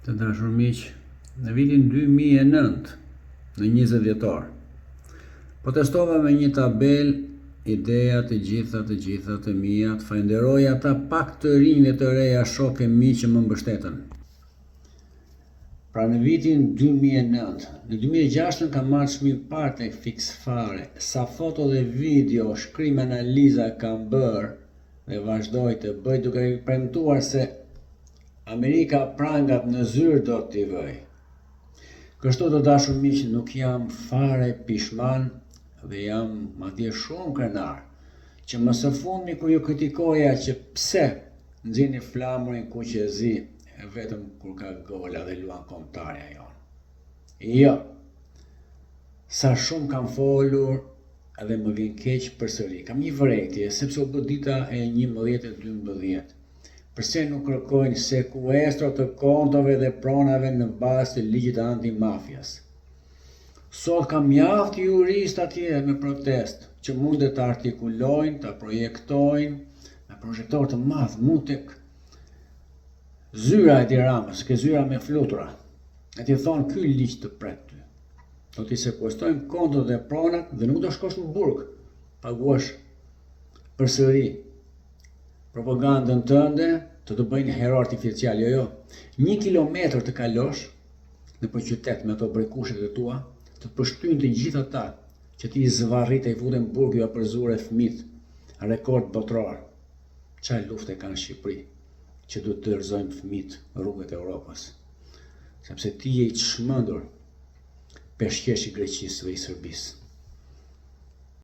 Të dashur miq, në vitin 2009, në 20 dhjetor, po testova me një tabel ideja të gjitha të mia, të falenderoj ata pak të rinj dhe të reja shokë e mi që më mbështetën. Pra në vitin 2009, në 2006 kam marrë çmim parë tek Fixfare, sa foto dhe video, shkrim, analiza kam bërë dhe vazhdoj të bëj duke i premtuar se Amerika prangat në zyrë do t'i vëj. Kështu të dashur miq, nuk jam fare pishman dhe jam madje shumë krenar që më së fundmi kur ju kritikoja që pse nxini flamurin kuqezi vetëm kur ka gola dhe luan kombëtarja jon. Jo, sa shumë kam folur edhe më vjen keq përsëri. Kam një vërejtje sepse u bë dita e 11/12. Përse nuk kërkojnë sekuestro të kontove dhe pronave në bazë të ligjit antimafjas? Sot kam mjaft jurist atje me protest që mundet të artikulojnë, të projektojnë me projektor të madh mund tek zyra e Tiranës, ke zyra me flutura. E ti thonë ky ligj të pret ty. Do t'i sekuestrojnë kontot dhe pronat dhe nuk do shkosh në burg. Paguash përsëri propagandën tënde, të bëjnë hero artificial, jo. 1 kilometër të kalosh në për qytet me ato brekushet e tua, të përshtyjnë të gjithë ata që ti zvarrit e i futen burg ju apërzur e fëmit, rekord botror. Çfarë lufte kanë në Shqipëri që duhet të rrëzojmë fëmit rrugët e Europës? Sepse ti je i çmendur peshqesh i Greqisë dhe i Serbisë.